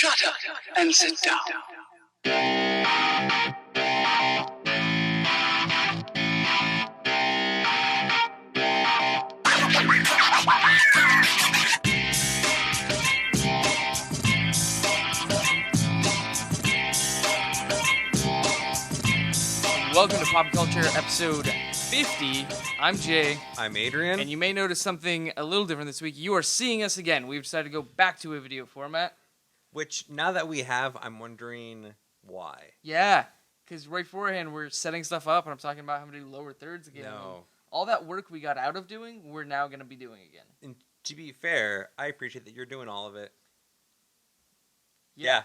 Shut up and sit down. Welcome to Pop Culture episode 50. I'm Jay. I'm Adrian. And you may notice something a little different this week. You are seeing us again. We've decided to go back to a video format. Which, now that we have, I'm wondering why. Yeah, because right beforehand we're setting stuff up and I'm talking about having to do lower thirds again. No. All that work we got out of doing, we're now going to be doing again. And to be fair, I appreciate that you're doing all of it. Yeah.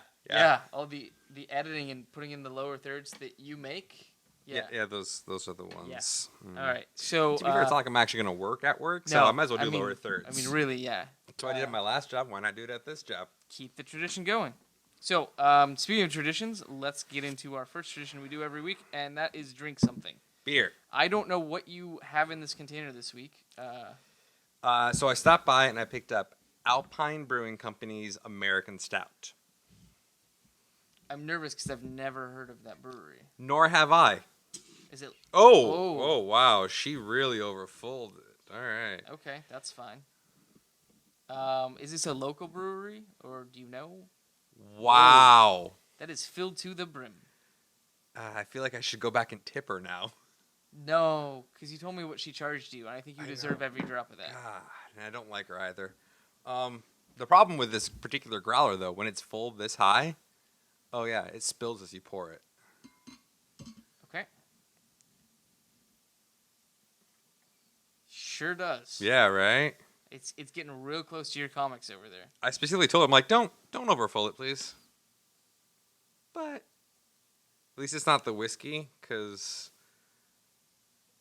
All the editing and putting in the lower thirds that you make. Yeah, those are the ones. Yeah. All right, so... To be fair, it's not like I'm actually going to work at work, so no, I might as well do lower thirds. I mean, really, yeah. That's what I did at my last job. Why not do it at this job? Keep the tradition going. So, speaking of traditions, let's get into our first tradition we do every week, and that is drink something. Beer. I don't know what you have in this container this week. So I stopped by and I picked up Alpine Brewing Company's American Stout. I'm nervous because I've never heard of that brewery. Nor have I. Is it? Oh, wow. She really overfulled it. All right. Okay, that's fine. Is this a local brewery, or do you know? Wow. That is filled to the brim. I feel like I should go back and tip her now. No, because you told me what she charged you, and I think you deserve every drop of that. And I don't like her either. The problem with this particular growler, though, when it's full this high, oh yeah, it spills as you pour it. Okay. Sure does. Yeah, right? It's getting real close to your comics over there. I specifically told him, like, don't overfill it, please. But at least it's not the whiskey, because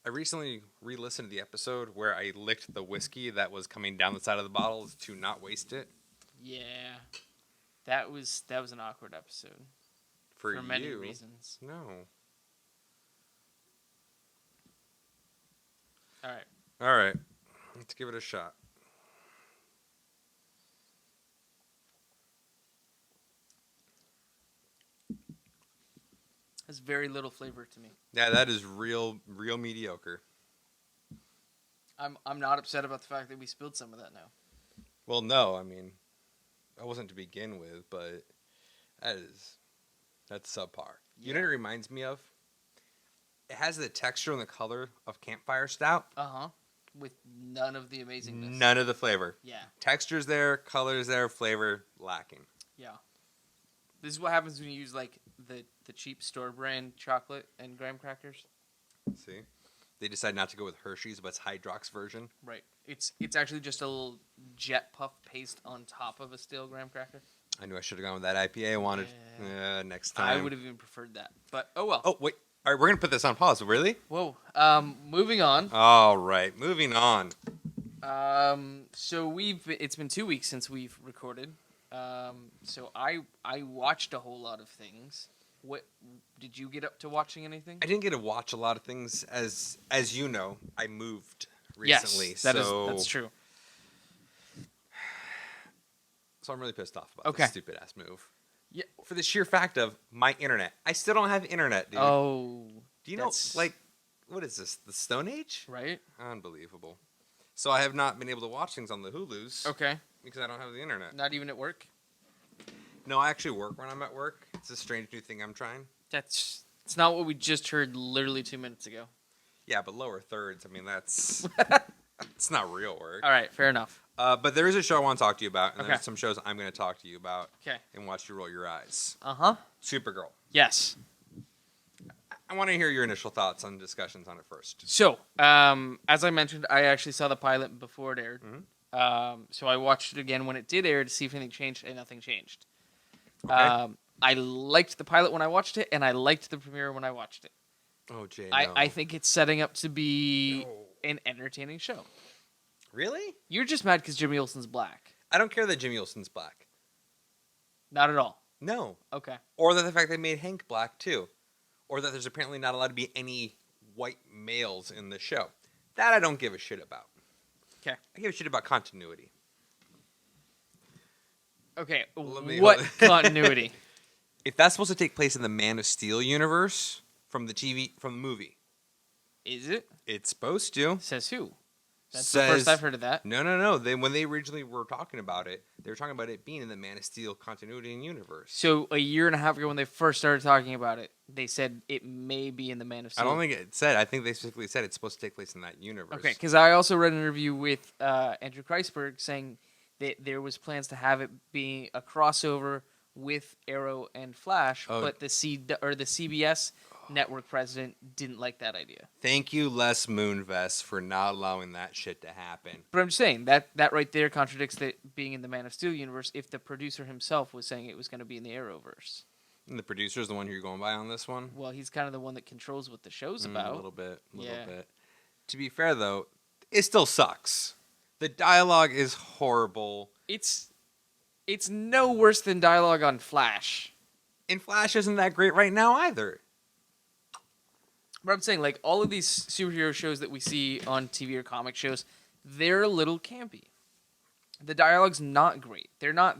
I recently re-listened to the episode where I licked the whiskey that was coming down the side of the bottle to not waste it. Yeah. That was an awkward episode. For many reasons. No. All right. Let's give it a shot. Has very little flavor to me. Yeah, that is real mediocre. I'm not upset about the fact that we spilled some of that now. Well, no, I mean, I wasn't to begin with, but that's subpar. Yeah. You know what it reminds me of? It has the texture and the color of Campfire Stout. Uh-huh. With none of the amazingness. None of the flavor. Yeah. Texture's there, color's there, flavor lacking. Yeah. This is what happens when you use, like, the cheap store brand chocolate and graham crackers. See? They decide not to go with Hershey's, but it's Hydrox version. Right. It's actually just a little jet puff paste on top of a stale graham cracker. I knew I should have gone with that IPA I wanted. Next time. I would have even preferred that. But, oh well. Oh, wait. All right, we're going to put this on pause. Really? Whoa. Moving on. All right, moving on. So it's been 2 weeks since we've recorded. So I watched a whole lot of things. What did you get up to watching anything? I didn't get to watch a lot of things as you know. I moved recently. Yes, that's true. So I'm really pissed off about Okay. this stupid ass move. Yeah. For the sheer fact of my internet. I still don't have internet, dude. Oh. Do you know, like, what is this? The Stone Age? Right? Unbelievable. So I have not been able to watch things on the Hulus. Okay. Because I don't have the internet. Not even at work? No, I actually work when I'm at work. It's a strange new thing I'm trying. It's not what we just heard literally 2 minutes ago. Yeah, but lower thirds, I mean, that's... it's not real work. All right, fair enough. But there is a show I want to talk to you about, and Okay. there's some shows I'm going to talk to you about. Okay. And watch you roll your eyes. Uh-huh. Supergirl. Yes. I want to hear your initial thoughts on discussions on it first. So, as I mentioned, I actually saw the pilot before it aired. Mm-hmm. So I watched it again when it did air to see if anything changed, and nothing changed. Okay. I liked the pilot when I watched it, and I liked the premiere when I watched it. Oh, Jay, no. I think it's setting up to be an entertaining show. Really? You're just mad because Jimmy Olsen's black. I don't care that Jimmy Olsen's black. Not at all. No. Okay. Or that the fact they made Hank black, too. Or that there's apparently not allowed to be any white males in the show. That I don't give a shit about. Okay. I give a shit about continuity. Okay, Let me- what continuity? If that's supposed to take place in the Man of Steel universe from the movie, Is it? it's supposed to. Says who? That's the first I've heard of that. No. When they originally were talking about it, they were talking about it being in the Man of Steel continuity and universe. So a year and a half ago, when they first started talking about it, they said it may be in the Man of Steel. I don't think it said. I think they specifically said it's supposed to take place in that universe. Okay, because I also read an interview with Andrew Kreisberg saying that there was plans to have it be a crossover with Arrow and Flash, but the CBS network president didn't like that idea. Thank you, Les Moonves, for not allowing that shit to happen. But I'm just saying that right there contradicts that being in the Man of Steel universe if the producer himself was saying it was going to be in the Arrowverse. And the producer's the one who you're going by on this one? Well, he's kind of the one that controls what the show's about. A little bit. To be fair, though, it still sucks. The dialogue is horrible. It's no worse than dialogue on Flash. And Flash isn't that great right now either. But I'm saying, like, all of these superhero shows that we see on TV or comic shows, they're a little campy. The dialogue's not great. They're not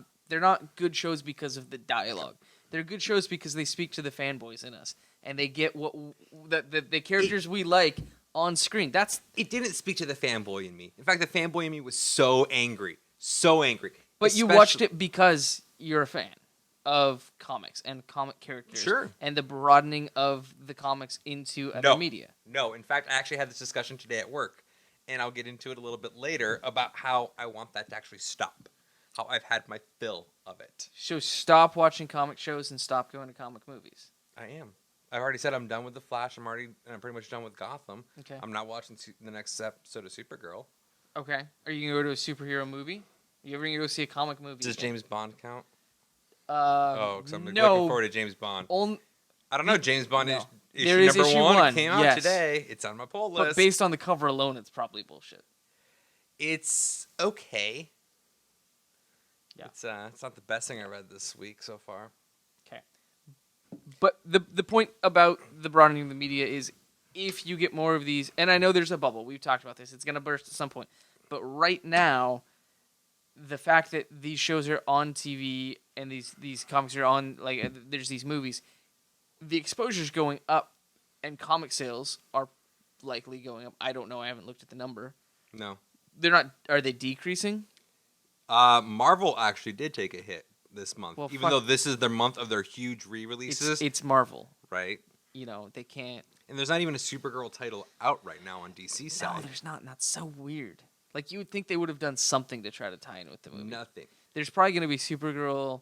good shows because of the dialogue. They're good shows because they speak to the fanboys in us, and they get what the characters we like on screen. It didn't speak to the fanboy in me. In fact, the fanboy in me was so angry. But you watched it because you're a fan of comics and comic characters. Sure. And the broadening of the comics into other media. No, in fact, I actually had this discussion today at work, and I'll get into it a little bit later about how I want that to actually stop. How I've had my fill of it. So stop watching comic shows and stop going to comic movies. I am. I've already said I'm done with The Flash. I'm pretty much done with Gotham. Okay. I'm not watching the next episode of Supergirl. Okay. Are you going to go to a superhero movie? You ever going to go see a comic movie? Does James Bond count? Because I'm looking forward to James Bond. I don't know. James Bond is issue number one. It came out today. It's on my poll list. But based on the cover alone, it's probably bullshit. It's okay. Yeah. It's not the best thing I read this week so far. Okay. But the point about the broadening of the media is if you get more of these, and I know there's a bubble. We've talked about this. It's going to burst at some point. But right now, the fact that these shows are on TV and these comics are on, like, there's these movies, the exposure's going up and comic sales are likely going up. I don't know. I haven't looked at the number. No. They're not. Are they decreasing? Marvel actually did take a hit this month, well, even though this is their month of their huge re-releases. It's Marvel, right? You know, they can't. And there's not even a Supergirl title out right now on DC side. No, there's not. And that's so weird. Like, you would think they would have done something to try to tie in with the movie. Nothing. There's probably going to be Supergirl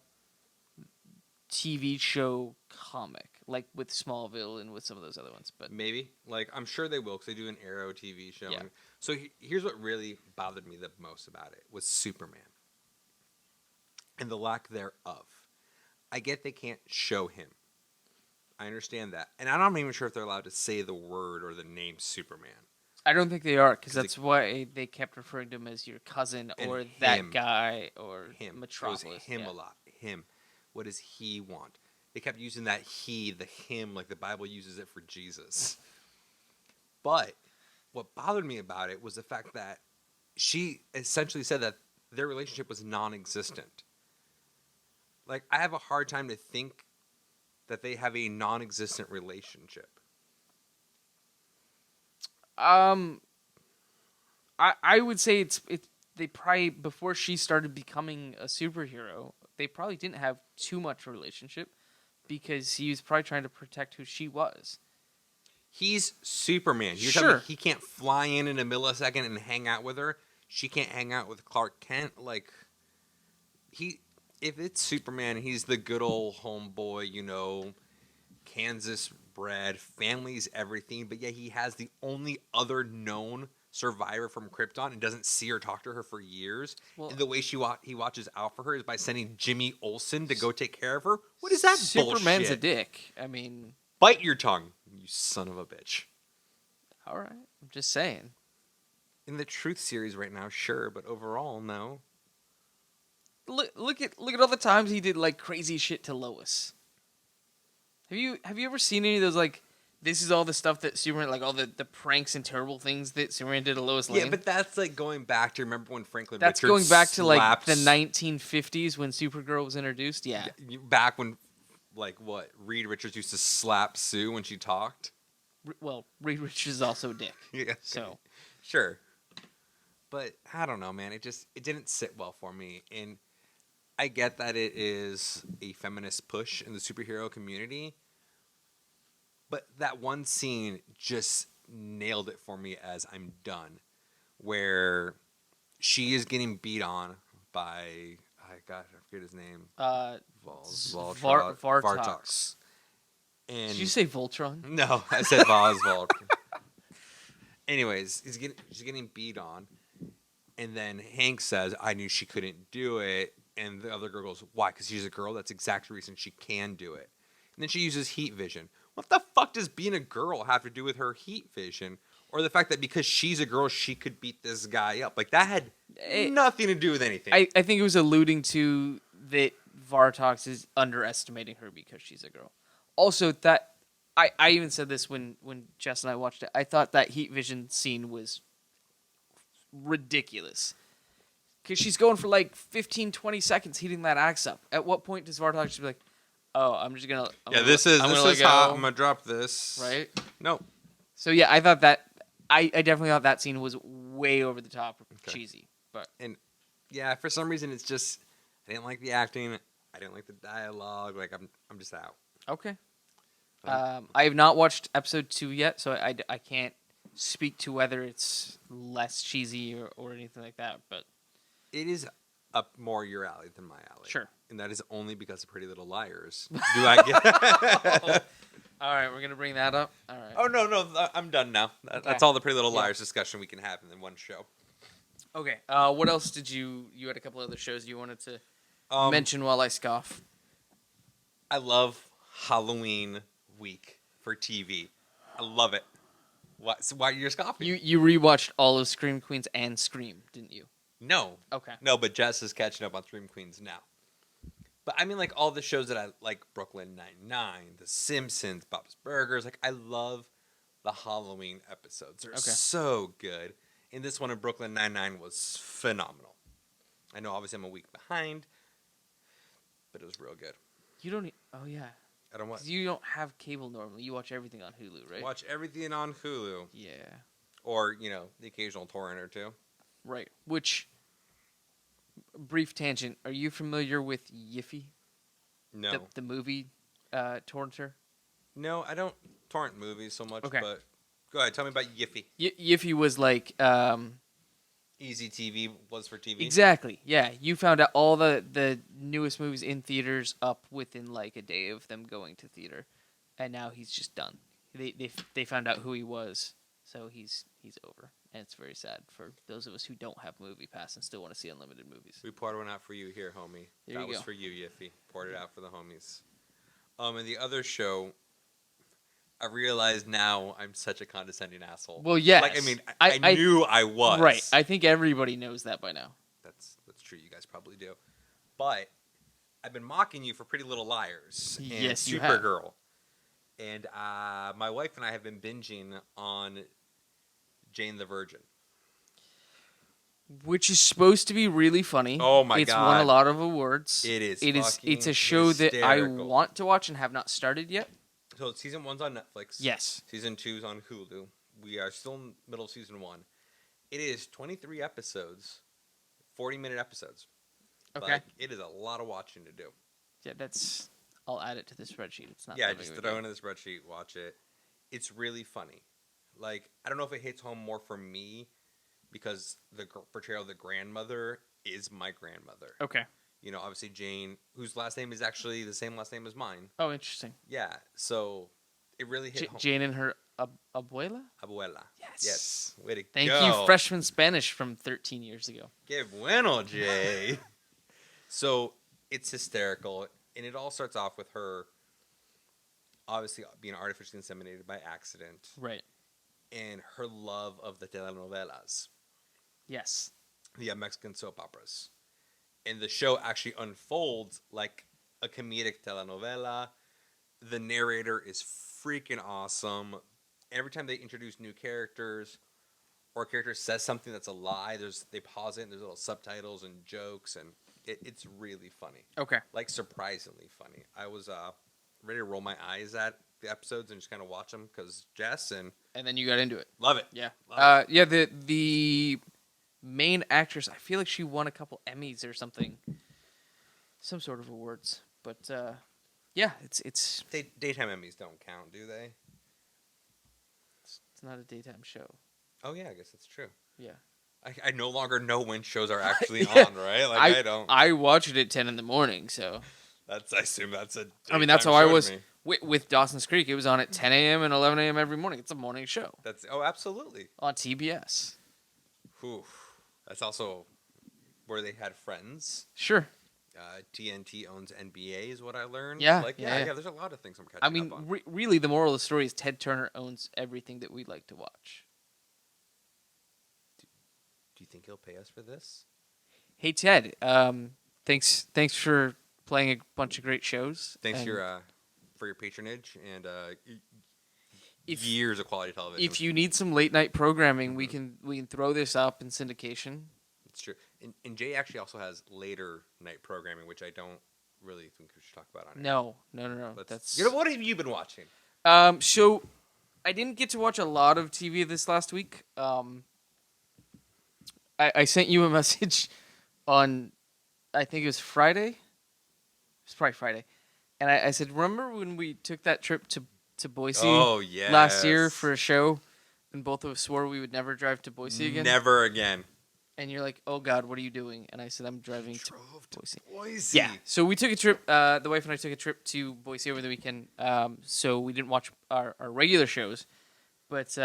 TV show comic, like with Smallville and with some of those other ones. But maybe. Like, I'm sure they will, because they do an Arrow TV show. Yeah. So here's what really bothered me the most about it was Superman. And the lack thereof. I get they can't show him. I understand that. And I'm not even sure if they're allowed to say the word or the name Superman. I don't think they are, because that's why they kept referring to him as your cousin or that guy or him. Metropolis. It was him a lot. Him. What does he want? They kept using that he, the him, like the Bible uses it for Jesus. But what bothered me about it was the fact that she essentially said that their relationship was non-existent. Like, I have a hard time to think that they have a non-existent relationship. I would say it's they probably, before she started becoming a superhero, they probably didn't have too much relationship because he was probably trying to protect who she was. He's Superman. You're telling me he can't fly in a millisecond and hang out with her? She can't hang out with Clark Kent? Like, if it's Superman, he's the good old homeboy, you know, Kansas bred, family's everything, but yet he has the only other known survivor from Krypton and doesn't see or talk to her for years. Well, and the way he watches out for her is by sending Jimmy Olsen to go take care of her. What is that Superman's bullshit? a dick. I mean... Bite your tongue, you son of a bitch. All right. I'm just saying. In the Truth series right now, sure, but overall, no. Look at all the times he did, like, crazy shit to Lois. Have you ever seen any of those, like, this is all the stuff that Superman, like all the pranks and terrible things that Superman did to Lois Lane. Yeah, but that's like going back to, remember when Franklin that's Richards going back to like the slaps- 1950s when Supergirl was introduced. Yeah. back when, like, what, Reed Richards used to slap Sue when she talked? Well, Reed Richards is also a dick. Yeah. So Sure. But I don't know, man. It didn't sit well for me. And I get that it is a feminist push in the superhero community. But that one scene just nailed it for me as I'm done. Where she is getting beat on by, I forget his name. Vartox. And did you say Voltron? no, I said Voltron. Anyways, she's getting beat on. And then Hank says, I knew she couldn't do it. And the other girl goes, why? Because she's a girl? That's exactly the reason she can do it. And then she uses heat vision. What the fuck does being a girl have to do with her heat vision? Or the fact that because she's a girl, she could beat this guy up? Like, that had nothing to do with anything. I think it was alluding to that Vartox is underestimating her because she's a girl. Also, that I even said this when Jess and I watched it. I thought that heat vision scene was ridiculous. Because she's going for like 15, 20 seconds heating that axe up. At what point does Vartox just be like, oh, I'm just going to... this is hot. I'm going to drop this. Right? Nope. So yeah, I thought that... I definitely thought that scene was way over the top cheesy. But And yeah, for some reason, it's just... I didn't like the acting. I didn't like the dialogue. Like, I'm just out. okay. I have not watched episode 2 yet, so I can't speak to whether it's less cheesy or anything like that, but... It is up more your alley than my alley. Sure. And that is only because of Pretty Little Liars. Do I get... All right, we're going to bring that up. All right. Oh, no, I'm done now. That's all the Pretty Little Liars discussion we can have in one show. Okay. What else did you had a couple other shows you wanted to mention while I scoff? I love Halloween week for TV. I love it. Why you're scoffing? You rewatched all of Scream Queens and Scream, didn't you? No. Okay. No, but Jess is catching up on Scream Queens now. But I mean, like, all the shows that I like, Brooklyn Nine-Nine, The Simpsons, Bob's Burgers. Like, I love the Halloween episodes. They're so good. And this one in Brooklyn Nine-Nine was phenomenal. I know, obviously, I'm a week behind, but it was real good. You don't... Oh, yeah. I don't watch... You don't have cable normally. You watch everything on Hulu, right? Watch everything on Hulu. Yeah. Or, the occasional torrent or two. Right. Which... Brief tangent. Are you familiar with Yiffy? No. The movie torrenter? No, I don't torrent movies so much, Okay. but go ahead. Tell me about Yiffy. Yiffy was like... Easy TV was for TV? Exactly. Yeah. You found out all the newest movies in theaters up within like a day of them going to theater. And now he's just done. They found out who he was, so he's over. And it's very sad for those of us who don't have Movie Pass and still want to see unlimited movies. We poured one out for you here, homie. There that you was go. for you, Yiffy. Poured it out for the homies. And the other show, I realize now I'm such a condescending asshole. Well, yes. Like, I mean, I knew I was. Right. I think everybody knows that by now. That's true. You guys probably do. But I've been mocking you for Pretty Little Liars and Yes, you have. Supergirl. And my wife and I have been binging on Jane the Virgin. Which is supposed to be really funny. Oh my It's God. won a lot of awards. It is It's a show that I hysterical. want to watch and have not started yet. So season 1's on Netflix. Yes. Season 2's on Hulu. We are still in the middle of season 1. It is 23 episodes, 40-minute episodes. Okay. Like, it is a lot of watching to do. Yeah, I'll add it to the spreadsheet. It's not. Yeah, something just we throw do. into the spreadsheet, watch it. It's really funny. Like, I don't know if it hits home more for me because the portrayal of the grandmother is my grandmother. Okay. Obviously Jane, whose last name is actually the same last name as mine. Oh, interesting. Yeah, so it really hit home. Jane and her abuela. Abuela. Yes. Yes. Way to Thank go. you, freshman Spanish from 13 years ago. Que bueno, Jay. So it's hysterical, and it all starts off with her obviously being artificially inseminated by accident, Right. and her love of the telenovelas, Yes. the Mexican soap operas. And the show actually unfolds like a comedic telenovela. The narrator is freaking awesome. Every time they introduce new characters, or a character says something that's a lie, they pause it and there's little subtitles and jokes, and it's really funny. Okay. Like, surprisingly funny. I was ready to roll my eyes at the episodes and just kind of watch them because Jess, and then you got into it. love it. Yeah. Love it. Yeah. The main actress, I feel like she won a couple Emmys or something, some sort of awards. But yeah, it's Daytime Emmys don't count, do they? it's not a daytime show. Oh yeah, I guess that's true. Yeah. I no longer know when shows are actually Yeah. on, right? Like I don't. I watch it at 10 in the morning, so. I assume that's a. I mean, that's how daytime I show was to me. with Dawson's Creek. It was on at 10 a.m. and 11 a.m. every morning. It's a morning show Absolutely. on TBS. Whew. That's also where they had Friends. Sure. TNT owns NBA, is what I learned. Yeah, Like, yeah. there's a lot of things I'm catching I mean, up on. really, the moral of the story is Ted Turner owns everything that we like to watch. Do you think he'll pay us for this? Hey, Ted. Thanks for playing a bunch of great shows. Thanks and for your patronage and if years of quality television. if you need some late night programming, we can throw this up in syndication. It's true. And Jay actually also has later night programming, which I don't really think we should talk about on air. No. That's What have you been watching? So I didn't get to watch a lot of TV this last week. I sent you a message on, I think it was Friday. It was probably Friday, and I said, remember when we took that trip to Boise last year for a show, and both of us swore we would never drive to Boise again? Never again. And you're like, oh God, what are you doing? And I said, I'm driving to Boise. Boise. Yeah. So we took a trip. The wife and I took a trip to Boise over the weekend. So we didn't watch our regular shows, but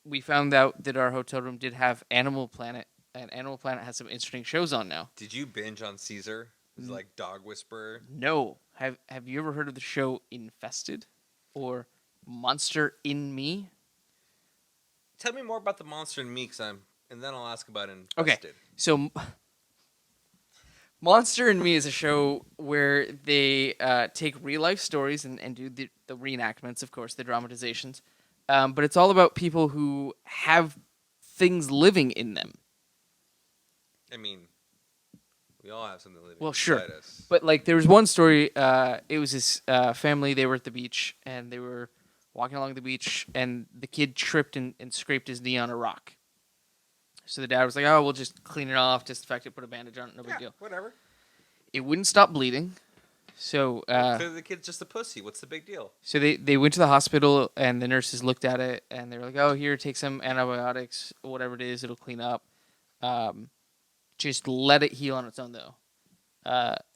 we found out that our hotel room did have Animal Planet, and Animal Planet has some interesting shows on now. Did you binge on Caesar? It was like Dog Whisperer. No. Have you ever heard of the show Infested, or Monster in Me? Tell me more about the monster in me, and then I'll ask about Infested. Okay. So, Monster in Me is a show where they take real life stories and do the reenactments, of course, the dramatizations. But it's all about people who have things living in them. I mean, we all have something living Well, sure. inside us. But like, there was one story. It was this family. They were at the beach and they were walking along the beach, and the kid tripped and scraped his knee on a rock. So the dad was like, "Oh, we'll just clean it off, disinfect it, put a bandage on it, no big deal." Whatever. It wouldn't stop bleeding, so The kid's just a pussy. What's the big deal? so they went to the hospital, and the nurses looked at it, and they were like, "Oh, here, take some antibiotics, whatever it is, it'll clean up. Just let it heal on its own, though."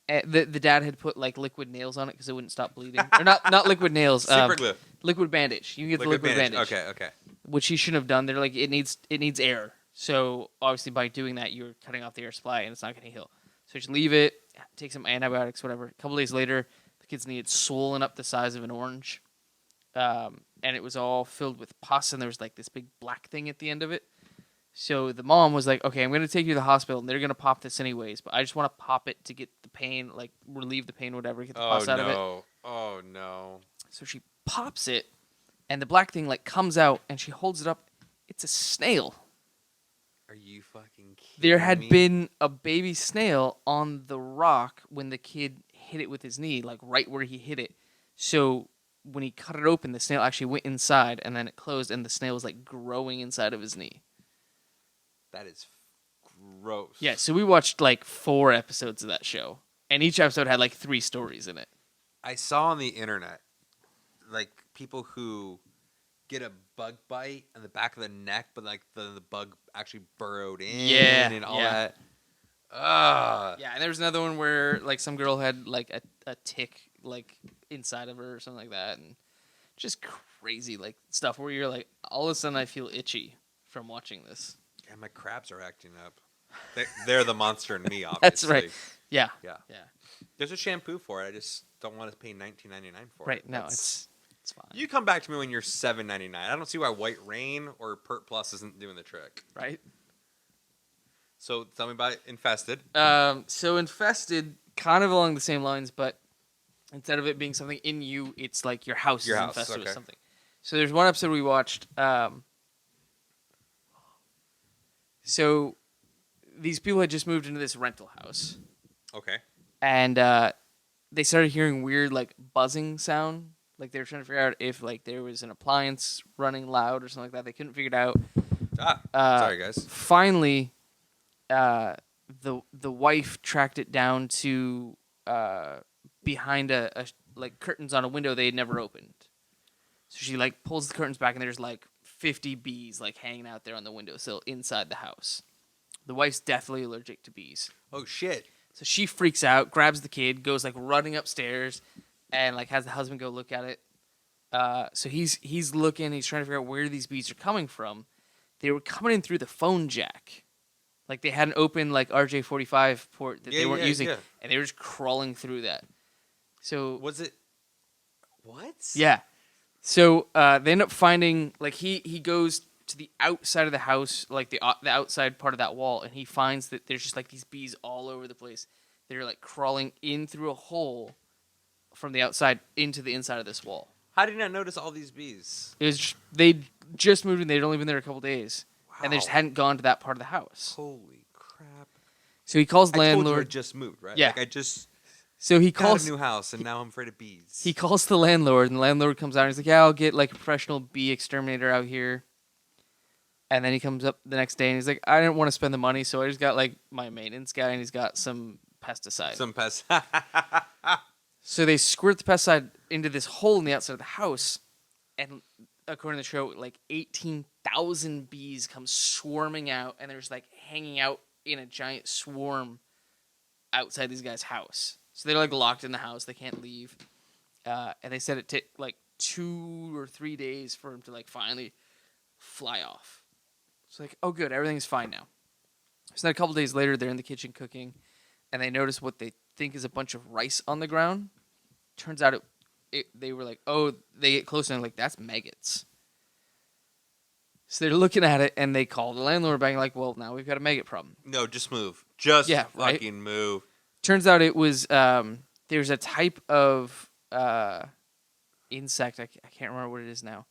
The dad had put like liquid nails on it because it wouldn't stop bleeding, or not liquid nails, Super glue. liquid bandage. You can get the liquid bandage. Okay. Which he shouldn't have done. They're like, it needs air. So obviously by doing that, you're cutting off the air supply, and it's not going to heal. So just leave it, take some antibiotics, whatever. A couple days later, the kid's knee had swollen up the size of an orange, and it was all filled with pus, and there was like this big black thing at the end of it. So the mom was like, "Okay, I'm going to take you to the hospital, and they're going to pop this anyways, but I just want to pop it to get the pain, like relieve the pain, whatever, get the pus out of it." Oh no. So she pops it, and the black thing like comes out, and she holds it up. It's a snail. Are you fucking kidding There had me? been a baby snail on the rock when the kid hit it with his knee, like right where he hit it. So when he cut it open, the snail actually went inside, and then it closed, and the snail was like growing inside of his knee. That is gross. Yeah, so we watched like 4 episodes of that show, and each episode had like 3 stories in it. I saw on the internet, like, people who get a bug bite on the back of the neck, but like the bug actually burrowed in and all that. Yeah, and there was another one where like some girl had like a tick like inside of her or something like that, and just crazy like stuff where you're like, all of a sudden I feel itchy from watching this. Yeah, my crabs are acting up. They're the monster in me, obviously. That's right. Yeah. There's a shampoo for it. I just don't want to pay $19.99 for it. Right. No, It's fine. You come back to me when you're $7.99. I don't see why White Rain or Pert Plus isn't doing the trick. Right. So tell me about Infested. So Infested, kind of along the same lines, but Instead of it being something in you, it's like your house Your is house, infested with okay. something. So there's one episode we watched. So these people had just moved into this rental house, Okay. and they started hearing weird like buzzing sound. Like they were trying to figure out if like there was an appliance running loud or something like that. They couldn't figure it out. Sorry, guys. Finally, the wife tracked it down to behind a like curtains on a window they had never opened. So she like pulls the curtains back and there's like 50 bees like hanging out there on the windowsill inside the house. The wife's deathly allergic to bees. Oh shit. So she freaks out, grabs the kid, goes like running upstairs, and like has the husband go look at it. So he's looking, he's trying to figure out where these bees are coming from. They were coming in through the phone jack. Like they had an open like RJ45 port that they weren't using, and they were just crawling through that. So Was it? What? yeah. So they end up finding like he goes to the outside of the house, like the outside part of that wall, and he finds that there's just like these bees all over the place. They're like crawling in through a hole from the outside into the inside of this wall. How did you not notice all these bees? It was they just moved in. They'd only been there a couple days, and they just Wow. hadn't gone to that part of the house. Holy crap! So he calls the I told you I landlord. just moved, right? Yeah. Like I just So he got calls a new house, and now I'm afraid of bees. He calls the landlord, and the landlord comes out and he's like, yeah, I'll get like a professional bee exterminator out here. And then he comes up the next day and he's like, I didn't want to spend the money, so I just got like my maintenance guy and he's got some pesticide. Some pests. So they squirt the pesticide into this hole in the outside of the house, and according to the show, like 18,000 bees come swarming out, and they're just like hanging out in a giant swarm outside these guys' house. So they're like locked in the house; they can't leave. And they said it took like 2 or 3 days for him to like finally fly off. It's like, oh, good, everything's fine now. So then a couple days later, they're in the kitchen cooking, and they notice what they think is a bunch of rice on the ground. Turns out they were like, oh, they get closer and like, that's maggots. So they're looking at it, and they call the landlord back, like, well, now we've got a maggot problem. No, just move. Just Yeah, right? fucking move. Turns out it was there's a type of insect, I can't remember what it is now,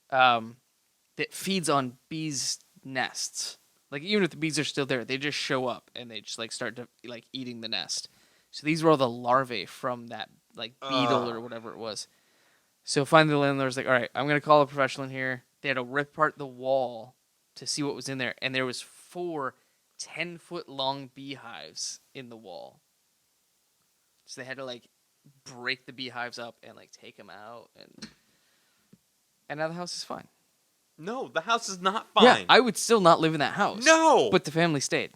that feeds on bees' nests. Like, even if the bees are still there, they just show up, and they just like start to like eating the nest. So these were all the larvae from that like beetle or whatever it was. So finally the landlord's like, all right, I'm going to call a professional in here. They had to rip apart the wall to see what was in there. And there was 4 10-foot long beehives in the wall. So they had to like break the beehives up and like take them out. And now the house is fine. No, the house is not fine. Yeah, I would still not live in that house. No. But the family stayed.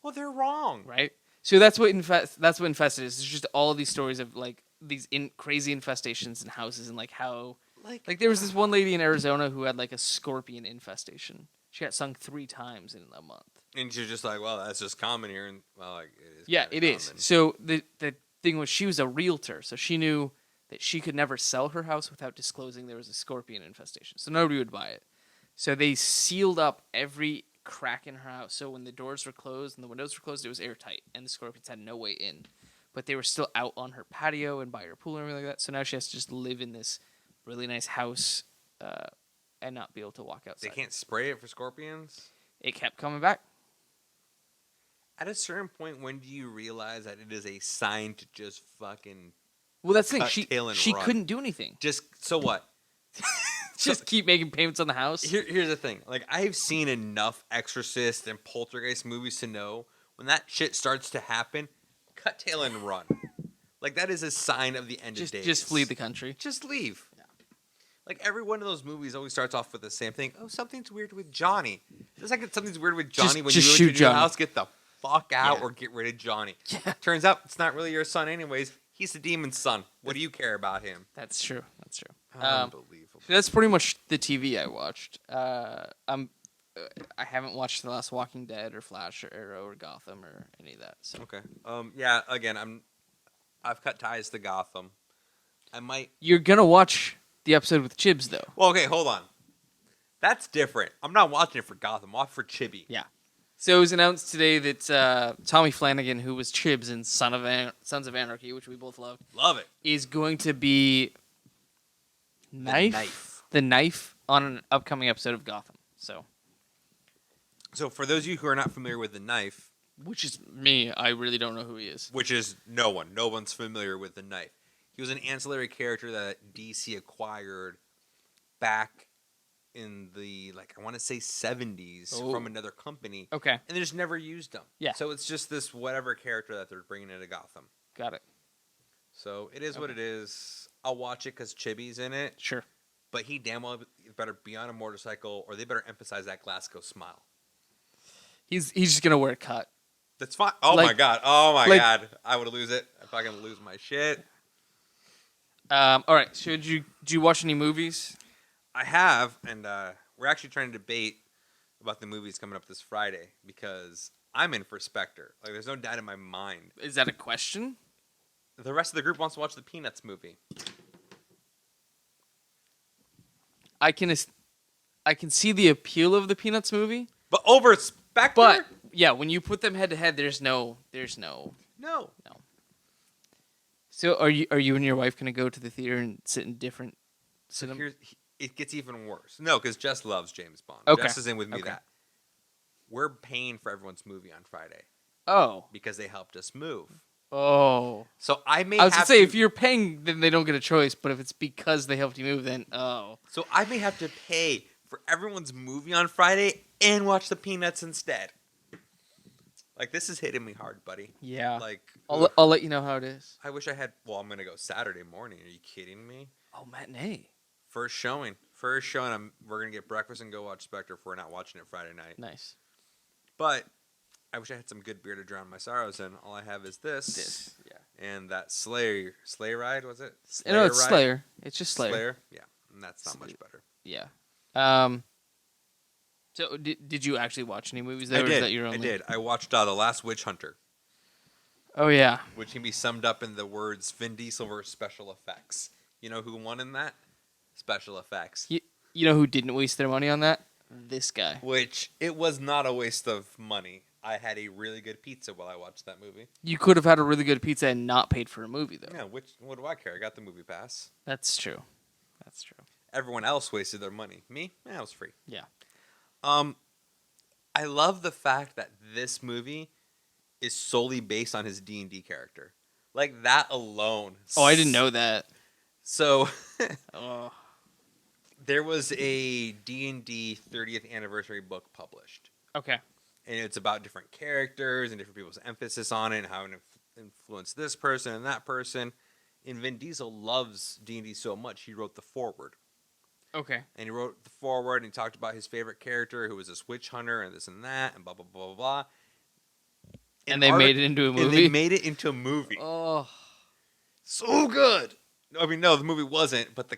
Well, they're wrong. Right? So that's what infested is. It's just all of these stories of like these crazy infestations in houses, and like how like there was this one lady in Arizona who had like a scorpion infestation. She got stung 3 times in a month. And you're just like, well, that's just common here, and well, like it is. Yeah, kinda it is. common. So the thing was, she was a realtor, so she knew that she could never sell her house without disclosing there was a scorpion infestation. So nobody would buy it. So they sealed up every crack in her house. So when the doors were closed and the windows were closed, it was airtight, and the scorpions had no way in. But they were still out on her patio and by her pool and everything like that. So now she has to just live in this really nice house and not be able to walk outside. They can't spray it for scorpions? It kept coming back. At a certain point, when do you realize that it is a sign to just fucking Well, that's the cut thing. tail and She run? couldn't do anything. Just, so what? Just keep making payments on the house. Here's the thing. Like, I've seen enough Exorcist and Poltergeist movies to know when that shit starts to happen, cut tail and run. Like, that is a sign of the end of days. Just flee the country. Just leave. Yeah. Like, every one of those movies always starts off with the same thing. Oh, something's weird with Johnny. Just like something's weird with Johnny when just you go shoot to your Johnny. house, get the fuck out Yeah. or get rid of Johnny. Yeah. Turns out it's not really your son anyways. He's the demon's son. What do you care about him? That's true. That's true. Unbelievable. So that's pretty much the TV I watched. I haven't watched the last Walking Dead or Flash or Arrow or Gotham or any of that. So Okay. Yeah. Again, I've cut ties to Gotham. I might. you're gonna watch the episode with Chibs though. Well, okay. Hold on. That's different. I'm not watching it for Gotham. I'm watching for Chibi. Yeah. So it was announced today that Tommy Flanagan, who was Chibs in Sons of Anarchy, which we both loved, Love it. is going to be the knife on an upcoming episode of Gotham. So for those of you who are not familiar with the Knife, Which is me. I really don't know who he is. which is no one's familiar with the Knife. He was an ancillary character that DC acquired back in the, I want to say 70s from another company. Okay. And they just never used him. Yeah. So it's just this whatever character that they're bringing into Gotham. Got it. So it is what it is. I'll watch it because Chibi's in it. Sure. But he damn well better be on a motorcycle, or they better emphasize that Glasgow smile. He's just going to wear a cut. That's fine. Oh, my God. God. I would lose it. If I can lose my shit. All right. So did you watch any movies? I have, and we're actually trying to debate about the movies coming up this Friday because I'm in for Spectre. There's no doubt in my mind. Is that a question? The rest of the group wants to watch the Peanuts movie. I can see the appeal of the Peanuts movie, But over Spectre? but yeah, when you put them head to head, there's no. No. So are you and your wife gonna go to the theater and sit in different So cinema? it gets even worse. No, because Jess loves James Bond. Okay. Jess is in with me Okay. that. We're paying for everyone's movie on Friday Oh, because they helped us move. oh. So I may I was have gonna say to, if you're paying, then they don't get a choice. But if it's because they helped you move, then So I may have to pay for everyone's movie on Friday and watch the Peanuts instead. This is hitting me hard, buddy. yeah. Ugh. I'll let you know how it is. I wish I had. Well, I'm gonna go Saturday morning. Are you kidding me? Oh, matinee. First showing. We're gonna get breakfast and go watch Spectre if we're not watching it Friday night. Nice. But I wish I had some good beer to drown my sorrows in. All I have is this. Yeah. And that Slay ride, was it? No, it's ride? Slayer. It's just Slayer. Yeah, and that's not much better. Yeah. So did you actually watch any movies there? I Or is did. that your only? I did. I watched The Last Witch Hunter, Oh yeah. which can be summed up in the words Vin Diesel versus special effects. You know who won in that? Special effects. You know who didn't waste their money on that? This guy. Which, it was not a waste of money. I had a really good pizza while I watched that movie. You could have had a really good pizza and not paid for a movie though. Yeah, what do I care? I got the movie pass. That's true. That's true. Everyone else wasted their money. Me? Yeah, it was free. Yeah. I love the fact that this movie is solely based on his D&D character. That alone. Oh, I didn't know that. So, Oh. there was a D&D 30th anniversary book published. Okay. And it's about different characters and different people's emphasis on it and how it influenced this person and that person. And Vin Diesel loves D&D so much, he wrote the foreword. Okay. And he wrote the foreword and he talked about his favorite character who was this witch hunter and this and that and blah, blah, blah, blah, blah. And they made it into a movie? And they made it into a movie. Oh. So good. I mean, no, the movie wasn't, but the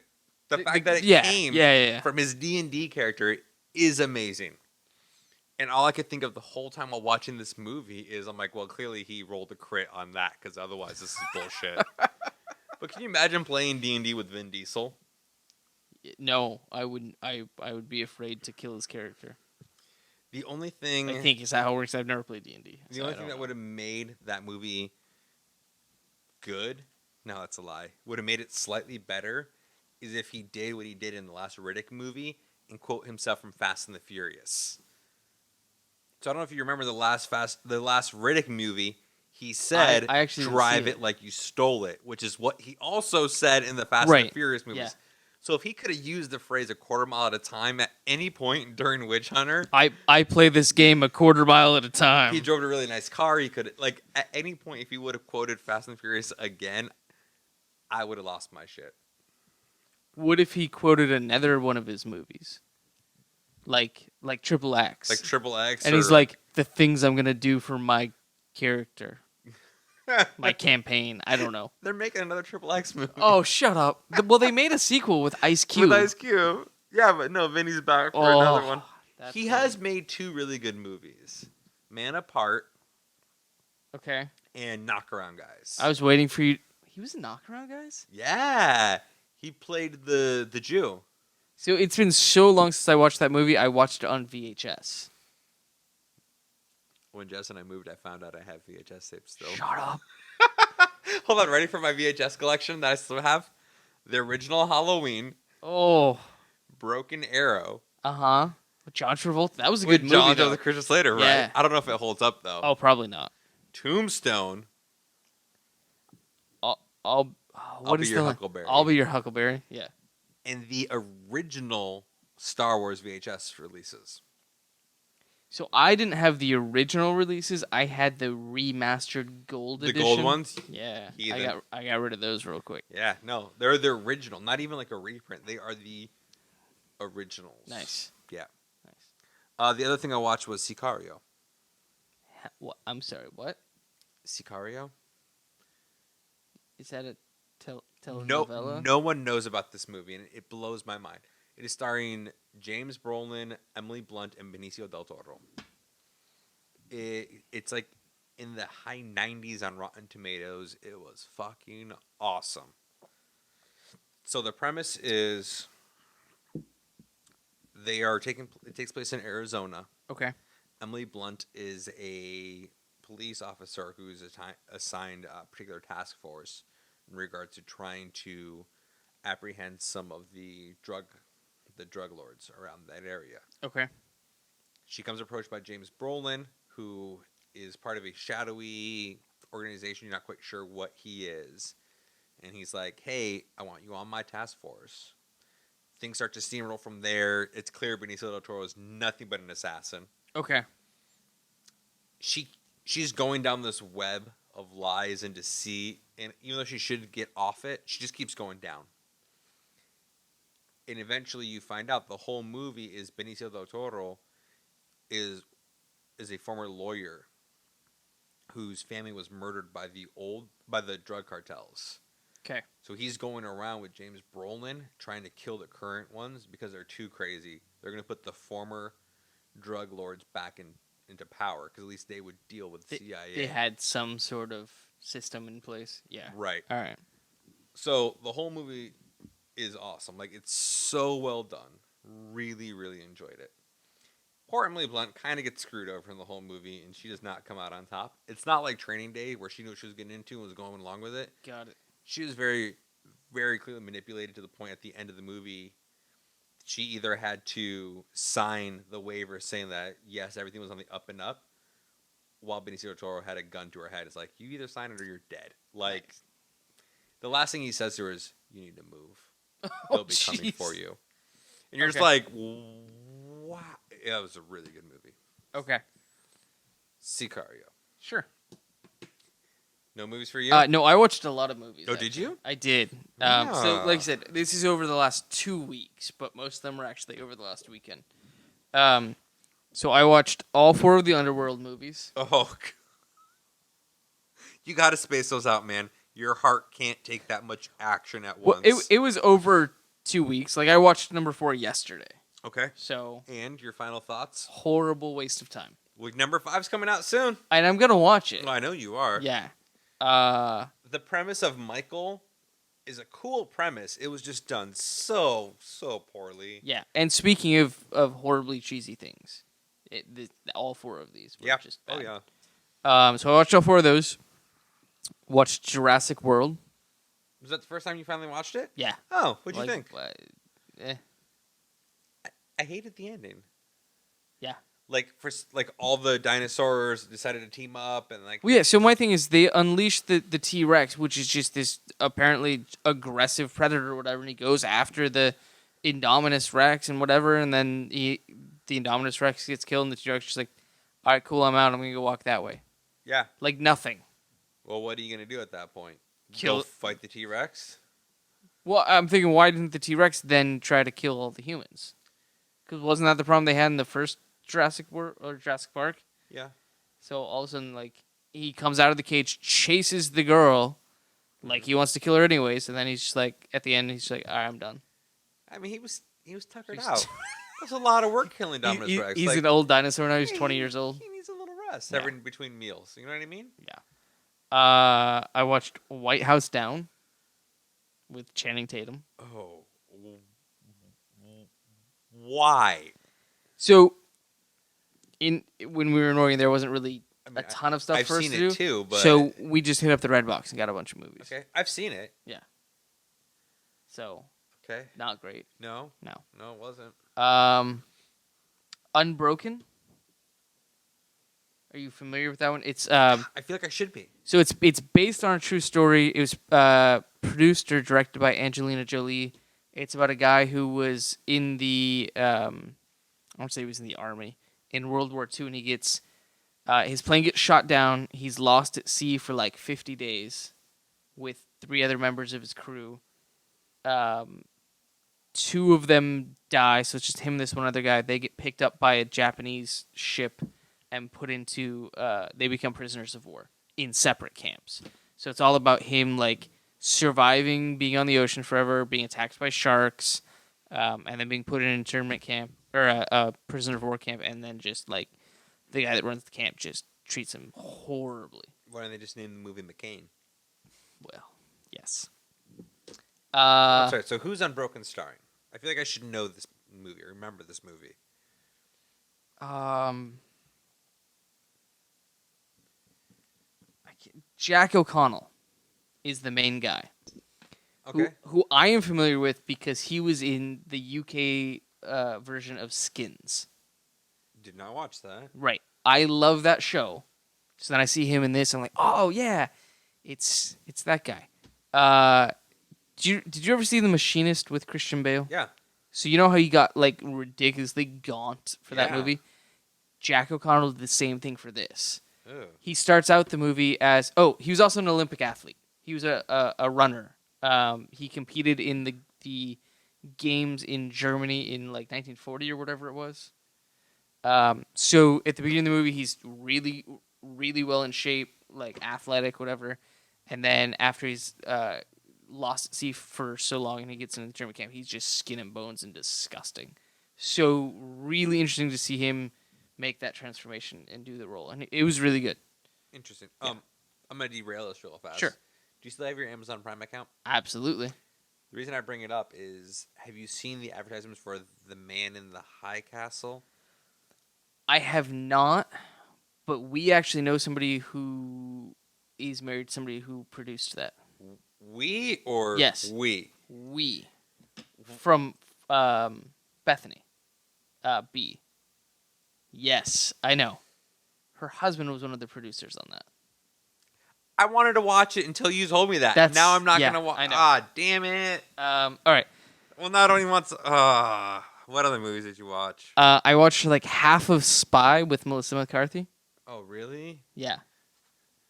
fact that it came from his D&D character is amazing. And all I could think of the whole time while watching this movie is, I'm like, well, clearly he rolled a crit on that because otherwise this is bullshit. But can you imagine playing D&D with Vin Diesel? No, I wouldn't. I would be afraid to kill his character. The only thing I think is that how it works. I've never played D&D. The only thing that would have made that movie good, no, that's a lie, would have made it slightly better is if he did what he did in the last Riddick movie and quote himself from Fast and the Furious. So I don't know if you remember the last Riddick movie. He said, I actually didn't drive see it like you stole it, which is what he also said in the Fast and the Furious movies. Yeah. So if he could have used the phrase a quarter mile at a time at any point during Witch Hunter, I play this game a quarter mile at a time. he drove a really nice car. He could, at any point, if he would have quoted Fast and Furious again, I would have lost my shit. What if he quoted another one of his movies? Like Triple X. Like Triple X. And he's like, the things I'm going to do for my character. My campaign. I don't know. They're making another Triple X movie. Oh, shut up. Well, they made a sequel with Ice Cube. With Ice Cube. Yeah, but no, Vinny's back for another one. He has made two really good movies. Man Apart. Okay. And Knock Around Guys. I was waiting for you. He was in Knock Around Guys? Yeah. He played the Jew. So it's been so long since I watched that movie. I watched it on VHS. When Jess and I moved, I found out I have VHS tapes still. Shut up. Hold on, ready for my VHS collection that I still have? The original Halloween, Oh. Broken Arrow. Uh-huh. John Travolta. That was a With good John movie, though. the Christian Slater, Yeah. right? I don't know if it holds up, though. Oh, probably not. Tombstone. I'll what Be is Your the Huckleberry. I'll Be Your Huckleberry. Yeah. And the original Star Wars VHS releases. So I didn't have the original releases. I had the remastered gold The edition. gold ones? Yeah. Heathen. I got rid of those real quick. Yeah, no. They're the original. Not even like a reprint. They are the originals. Nice. Yeah. Nice. The other thing I watched was Sicario. What? I'm sorry. What? Sicario? Is that a telenovela? No one knows about this movie, and it blows my mind. It is starring James Brolin, Emily Blunt, and Benicio del Toro. It's like in the high 90s on Rotten Tomatoes. It was fucking awesome. So the premise is it takes place in Arizona. Okay. Emily Blunt is a police officer who's assigned a particular task force in regards to trying to apprehend some of the drug lords around that area. Okay. She comes approached by James Brolin, who is part of a shadowy organization. You're not quite sure what he is. And he's like, hey, I want you on my task force. Things start to steamroll from there. It's clear Benicio del Toro is nothing but an assassin. Okay. She's going down this web of lies and deceit, and even though she should get off it, she just keeps going down. And eventually you find out the whole movie is Benicio del Toro is a former lawyer whose family was murdered by the drug cartels. Okay. So he's going around with James Brolin trying to kill the current ones because they're too crazy. They're going to put the former drug lords back into power because at least they would deal with the CIA. They had some sort of system in place. Yeah. Right. All right. So the whole movie is awesome. Like, it's so well done. Really, really enjoyed it. Poor Emily Blunt kind of gets screwed over in the whole movie, and she does not come out on top. It's not like Training Day where she knew what she was getting into and was going along with it. Got it. She was very, very clearly manipulated to the point at the end of the movie she either had to sign the waiver saying that, yes, everything was on the up and up, while Benicio del Toro had a gun to her head. It's like, you either sign it or you're dead. Like, the last thing he says to her is, you need to move. They'll be coming for you. And you're just like, wow. Yeah, it was a really good movie. Okay. Sicario. Sure. No movies for you? No, I watched a lot of movies. Oh, actually. did you? I did. So, like I said, this is over the last 2 weeks, but most of them were actually over the last weekend. So I watched all 4 of the Underworld movies. Oh, you got to space those out, man. Your heart can't take that much action at once. Well, it was over 2 weeks. Like, I watched number 4 yesterday. Okay. So. And your final thoughts? Horrible waste of time. Well, number 5's coming out soon. And I'm going to watch it. Well, I know you are. Yeah. The premise of Michael is a cool premise. It was just done so poorly. Yeah. And speaking of horribly cheesy things, all 4 of these were just bad. Oh, yeah. So I watched all 4 of those. Watched Jurassic World. Was that the first time you finally watched it? Yeah. Oh, what'd you think? Eh. I hated the ending. Yeah. Like, all the dinosaurs decided to team up and like. Well, yeah. So my thing is, they unleashed the T-Rex, which is just this apparently aggressive predator or whatever, and he goes after the Indominus Rex and whatever, and then the Indominus Rex gets killed, and the T-Rex is just like, all right, cool, I'm out. I'm gonna go walk that way. Yeah. Like nothing. Well, what are you gonna do at that point? Kill. Go fight the T-Rex? Well, I'm thinking, why didn't the T-Rex then try to kill all the humans? Because wasn't that the problem they had in the first Jurassic World or Jurassic Park? Yeah. So all of a sudden, like, he comes out of the cage, chases the girl, like he wants to kill her anyways, and then he's just like, at the end, he's just like, all right, I'm done. I mean, he was tuckered out. That's a lot of work killing Dominus Rex. He's like, an old dinosaur now. He's 20 years old. He needs a little rest Yeah. every in between meals. You know what I mean? Yeah. I watched White House Down with Channing Tatum. Oh, why? So, when we were in Oregon, there wasn't really I mean, a ton of stuff I've for us seen to do. it too, but So we just hit up the Redbox and got a bunch of movies. okay, I've seen it. So Okay, not great. no, No. it wasn't. Unbroken. Are you familiar with that one? It's I feel like I should be. so it's based on a true story. It was produced or directed by Angelina Jolie. It's about a guy who was in the I won't say he was in the army in World War II, and he gets his plane gets shot down. He's lost at sea for like 50 days with 3 other members of his crew. 2 of them die, so it's just him and this one other guy. They get picked up by a Japanese ship and put into they become prisoners of war in separate camps. So it's all about him like surviving being on the ocean forever, being attacked by sharks, and then being put in an internment camp or a prisoner of war camp, and then just like the guy that runs the camp just treats him horribly. Why don't they just name the movie McCain? Well, yes. I'm sorry. So who's Unbroken starring? I feel like I should know this movie. Or remember this movie. Jack O'Connell is the main guy. Okay. Who I am familiar with because he was in the UK version of Skins. Did not watch that. Right. I love that show. So then I see him in this, I'm like, oh yeah, it's that guy. Did you ever see The Machinist with Christian Bale? Yeah. So you know how he got like ridiculously gaunt for that Yeah. movie? Jack O'Connell did the same thing for this. Ew. He starts out the movie as he was also an Olympic athlete. He was a runner. He competed in the games in Germany in like 1940 or whatever it was. So at the beginning of the movie, he's really, really well in shape, like athletic, whatever. And then after he's lost at sea for so long and he gets into the German camp, he's just skin and bones and disgusting. So really interesting to see him make that transformation and do the role. And it was really good. Interesting. Yeah. I'm gonna derail this real fast. Sure. Do you still have your Amazon Prime account? Absolutely. The reason I bring it up is, have you seen the advertisements for The Man in the High Castle? I have not, but we actually know somebody who is married to somebody who produced that. We or Yes. we? We. From Bethany. B. Yes, I know. Her husband was one of the producers on that. I wanted to watch it until you told me that. That's- Now I'm not yeah, gonna watch. I know. Ah, damn it. All right. Well, now I don't even want to. What other movies did you watch? I watched like half of Spy with Melissa McCarthy. Oh, really? Yeah.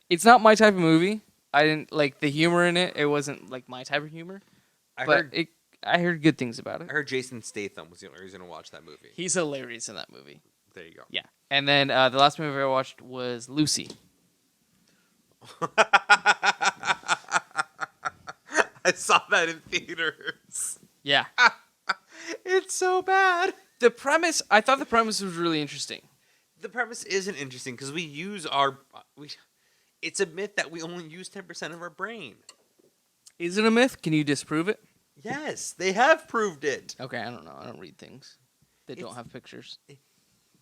It's not my type of movie. I didn't like the humor in it. It wasn't like my type of humor. I heard good things about it. heard Jason Statham was the only reason to watch that movie. He's hilarious in that movie. There you go. Yeah. And then the last movie I watched was Lucy. I saw that in theaters. Yeah. It's so bad. I thought the premise was really interesting. The premise isn't interesting because we use it's a myth that we only use 10% of our brain. Is it a myth? Can you disprove it? Yes, they have proved it. Okay, I don't know. I don't read things that don't It's- have pictures.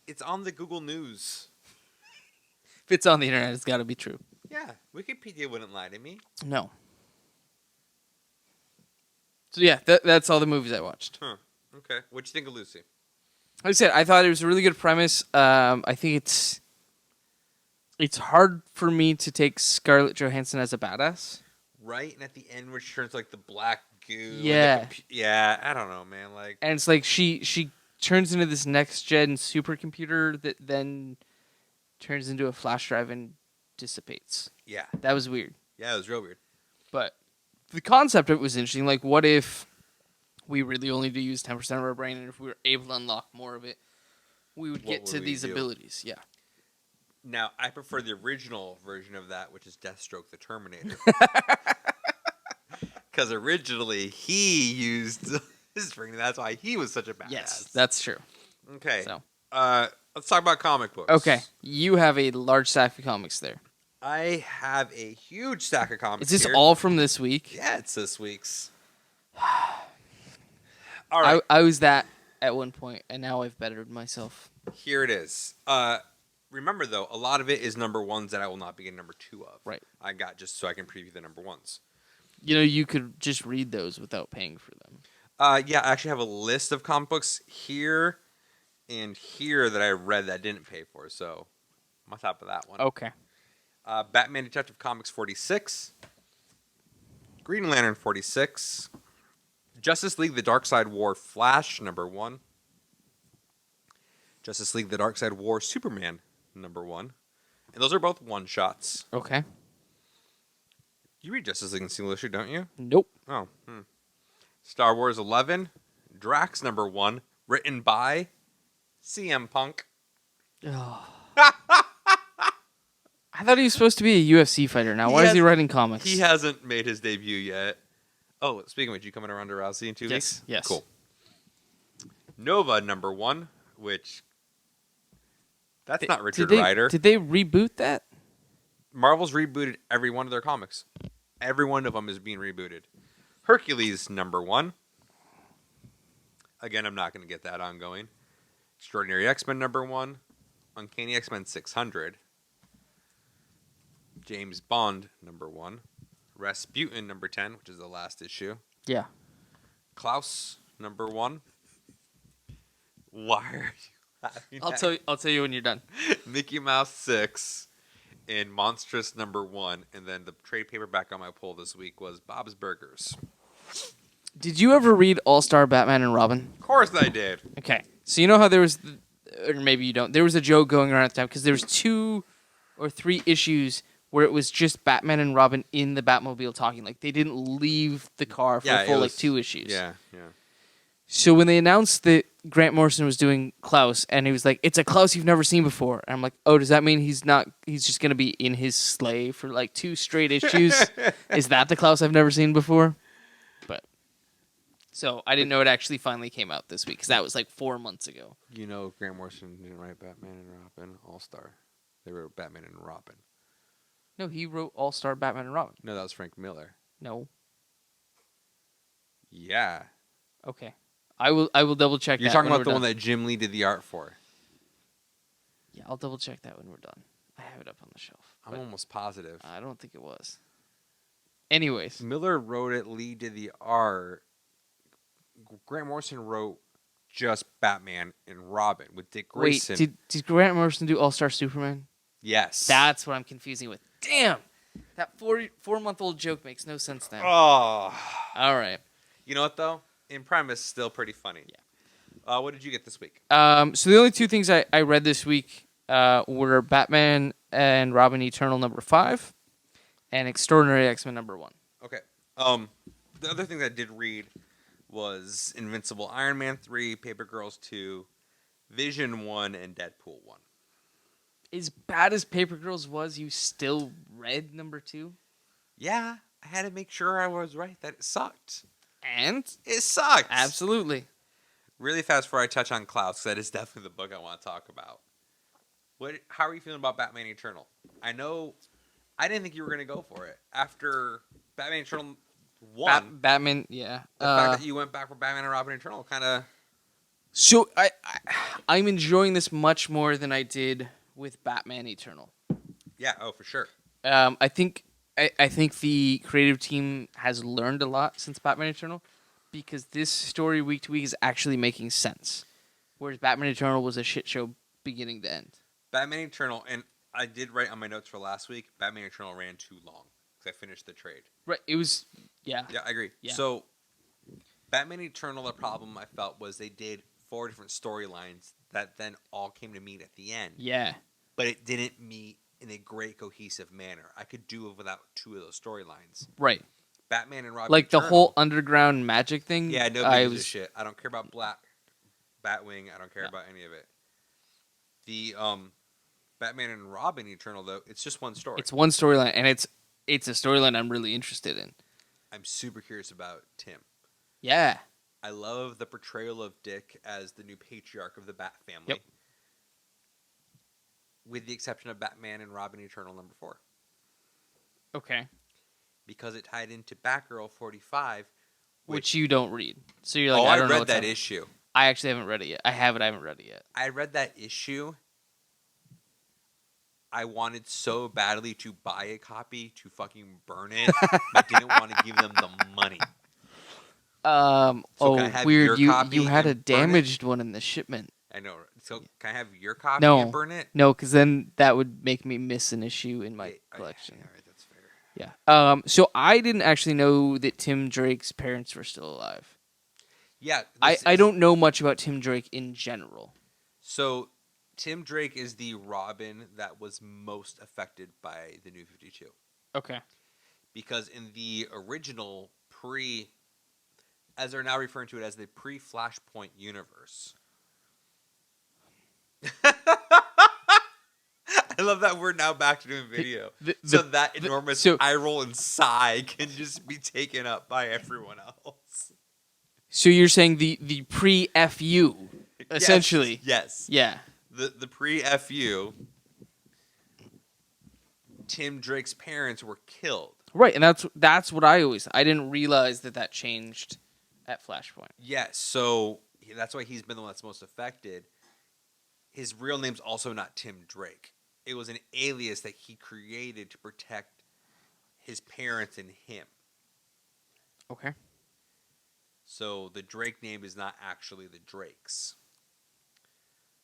It's on the Google News. If it's on the internet, it's got to be true. Yeah, Wikipedia wouldn't lie to me. No. So yeah, that's all the movies I watched. Huh. Okay. What'd you think of Lucy? Like I said, I thought it was a really good premise. I think it's hard for me to take Scarlett Johansson as a badass. Right, and at the end where she turns like the black goo. Yeah. And yeah, I don't know, man. Like, And it's like she turns into this next gen supercomputer that then turns into a flash drive and dissipates. yeah. That was weird. Yeah, it was real weird. But the concept of it was interesting. Like, what if we really only do use 10% of our brain, and if we were able to unlock more of it, we would What get would to we these do? abilities. Yeah. Now, I prefer the original version of that, which is Deathstroke the Terminator. Because originally he used his brain, that's why he was such a badass. Yes, that's true. Okay. So, Let's talk about comic books. okay, you have a large stack of comics there. I have a huge stack of comics. Is this here. all from this week? Yeah, it's this week's. All right. I was that at one point, and now I've bettered myself. Here it is. remember though, a lot of it is number ones that I will not be getting number 2 of. Right. I got just so I can preview the number ones. You could just read those without paying for them. Yeah, I actually have a list of comic books here and here that I read that I didn't pay for, so I'm on top of that one. Okay. Batman Detective Comics 46, Green Lantern 46, Justice League: The Darkseid War Flash number 1, Justice League: The Darkseid War Superman number 1, and those are both one shots. Okay. You read Justice League in single issue, don't you? Nope. Oh. Star Wars 11, Drax number 1, written by CM Punk. Oh. I thought he was supposed to be a UFC fighter now. Why is he writing comics? He hasn't made his debut yet. Oh, speaking of which, you coming around to Rousey in 2 weeks? Yes. Cool. Nova number 1, which that's not Richard Rider. Did they reboot that? Marvel's rebooted every one of their comics. Every one of them is being rebooted. Hercules number 1. Again, I'm not going to get that ongoing. Extraordinary X-Men number 1. Uncanny X-Men 600. James Bond number 1. Rasputin number 10, which is the last issue. Yeah. Klaus number 1. Why are you laughing? I'll tell you when you're done. Mickey Mouse 6. And Monstrous number 1. And then the trade paperback on my pull this week was Bob's Burgers. Did you ever read All-Star Batman and Robin? Of course I did. Okay. So you know how there was, or maybe you don't, there was a joke going around at the time because there was 2 or 3 issues where it was just Batman and Robin in the Batmobile talking. Like, they didn't leave the car for a full, 2 issues. Yeah. So when they announced that Grant Morrison was doing Klaus, and he was like, it's a Klaus you've never seen before. And I'm like, oh, does that mean he's just going to be in his sleigh for, 2 straight issues? Is that the Klaus I've never seen before? So I didn't know it actually finally came out this week, because that was 4 months ago. You know, Grant Morrison didn't write Batman and Robin All-Star. They wrote Batman and Robin. No, he wrote All-Star Batman and Robin. No, that was Frank Miller. No. Yeah. Okay. I will double check that. You're talking when about we're the done. one that Jim Lee did the art for. Yeah, I'll double check that when we're done. I have it up on the shelf. I'm almost positive. I don't think it was. Anyways. Miller wrote it, Lee did the art. Grant Morrison wrote just Batman and Robin with Dick Grayson. Wait, did Grant Morrison do All-Star Superman? Yes. That's what I'm confusing with. Damn! That 4-month-old joke makes no sense now. Oh. All right. You know what, though? In premise, still pretty funny. Yeah. What did you get this week? So the only 2 things I read this week were Batman and Robin Eternal number 5 and Extraordinary X-Men number 1. Okay. The other thing that I did read was Invincible Iron Man 3, Paper Girls 2, Vision 1, and Deadpool 1. As bad as Paper Girls was, you still read number 2? Yeah, I had to make sure I was right that it sucked. And? It sucked. Absolutely. Really fast before I touch on Klaus, that is definitely the book I want to talk about. How are you feeling about Batman Eternal? I know I didn't think you were going to go for it. After Batman Eternal 1, Batman, yeah. the fact that you went back for Batman and Robin Eternal kind of... So I'm enjoying this much more than I did with Batman Eternal. Yeah, oh, for sure. I think the creative team has learned a lot since Batman Eternal, because this story week to week is actually making sense, whereas Batman Eternal was a shit show beginning to end. Batman Eternal, and I did write on my notes for last week, Batman Eternal ran too long because I finished the trade. Right, it was, yeah. Yeah, I agree. Yeah. So, Batman Eternal, the problem I felt was they did 4 different storylines that then all came to meet at the end. Yeah. But it didn't meet in a great cohesive manner. I could do it without 2 of those storylines. Right. Batman and Robin Like Eternal, the whole underground magic thing. Yeah, nobody gives a shit. I don't care about Batwing. I don't care about any of it. The Batman and Robin Eternal, though, it's just one story. It's one storyline, and it's a storyline I'm really interested in. I'm super curious about Tim. Yeah. I love the portrayal of Dick as the new patriarch of the Bat family. Yep. With the exception of Batman and Robin Eternal number 4. Okay. Because it tied into Batgirl 45. Which you don't read. So you're like, I don't know read what's that happening. issue. I actually haven't read it yet. I have it, I haven't read it yet. I read that issue, I wanted so badly to buy a copy to fucking burn it. I didn't want to give them the money. So can I have weird. your You copy had a and burn it? damaged one in the shipment. I know. So can I have your copy No, and burn it? no, because then that would make me miss an issue in my Yeah, collection. all right, that's fair. Yeah. So I didn't actually know that Tim Drake's parents were still alive. Yeah. I don't know much about Tim Drake in general. So Tim Drake is the Robin that was most affected by the New 52. Okay. Because in the original as they're now referring to it as the pre-Flashpoint universe. I love that we're now back to doing video. So that enormous eye roll and sigh can just be taken up by everyone else. So you're saying the pre-FU, essentially. Yes. Yeah. The pre-FU, Tim Drake's parents were killed. Right, and that's what I didn't realize that changed at Flashpoint. Yes, so that's why he's been the one that's most affected. His real name's also not Tim Drake. It was an alias that he created to protect his parents and him. Okay. So the Drake name is not actually the Drake's.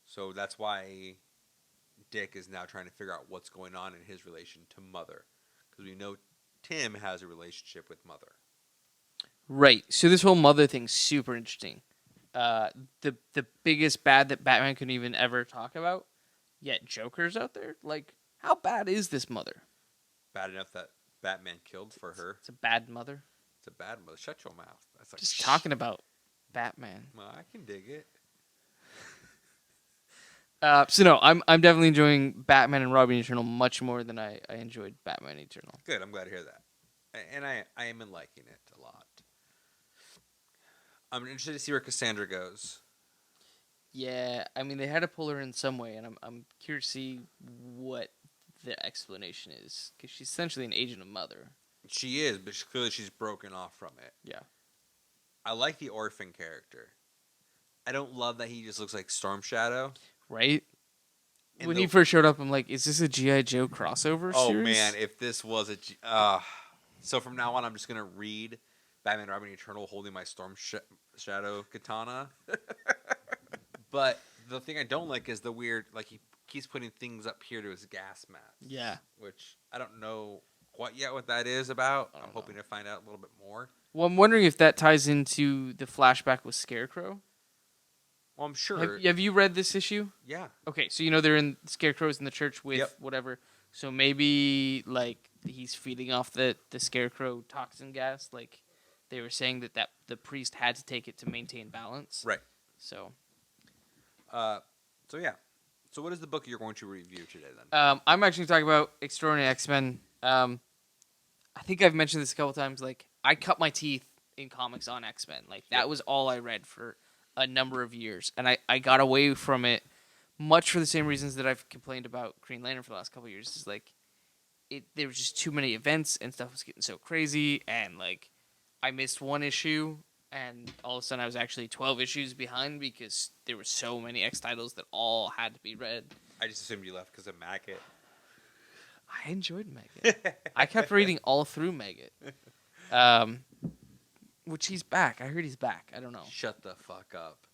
So that's why Dick is now trying to figure out what's going on in his relation to Mother. Because we know Tim has a relationship with Mother. Right. So this whole Mother thing's super interesting. The biggest bad that Batman couldn't even ever talk about, yet Joker's out there. Like, how bad is this Mother? Bad enough that Batman killed for her. It's a bad mother. It's a bad mother. Shut your mouth. That's like Just talking about Batman. Well, I can dig it. So no, I'm definitely enjoying Batman and Robin Eternal much more than I enjoyed Batman Eternal. Good, I'm glad to hear that. And I am liking it a lot. I'm interested to see where Cassandra goes. Yeah, I mean they had to pull her in some way, and I'm curious to see what the explanation is, because she's essentially an agent of Mother. She is, but clearly she's broken off from it. Yeah. I like the orphan character. I don't love that he just looks like Storm Shadow. Right? When he first showed up, I'm like, is this a G.I. Joe crossover series? Oh, man, if this was so from now on, I'm just going to read Batman Robin Eternal holding my Storm Shadow katana. But the thing I don't like is the weird, like, he keeps putting things up here to his gas mask. Yeah. Which I don't know quite yet what that is about. I'm hoping to find out a little bit more. Well, I'm wondering if that ties into the flashback with Scarecrow. Well, I'm sure. Have you read this issue? Yeah. Okay, so they're in Scarecrow's in the church with whatever. So maybe like he's feeding off the Scarecrow toxin gas. Like they were saying that the priest had to take it to maintain balance. Right. So. So yeah. So what is the book you're going to review today then? I'm actually talking about Extraordinary X-Men. I think I've mentioned this a couple times. Like I cut my teeth in comics on X-Men. Like that was all I read for a number of years, and I got away from it much for the same reasons that I've complained about Green Lantern for the last couple of years. Is like there was just too many events and stuff was getting so crazy, and like I missed one issue, and all of a sudden I was actually 12 issues behind because there were so many X titles that all had to be read. I just assumed you left because of Maggot. I enjoyed Maggot. I kept reading all through Maggot. Which he's back. I heard he's back. I don't know. Shut the fuck up.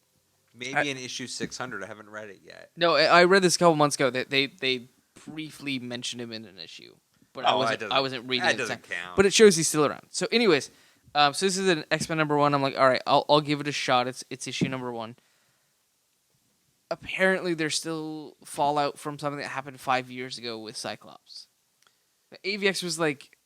Maybe in issue 600. I haven't read it yet. No, I read this a couple months ago. They briefly mentioned him in an issue, but I wasn't reading it. That doesn't count. But it shows he's still around. So, anyways, so this is an X-Men #1. I'm like, all right, I'll give it a shot. It's issue #1. Apparently, there's still fallout from something that happened 5 years ago with Cyclops. The AVX was like,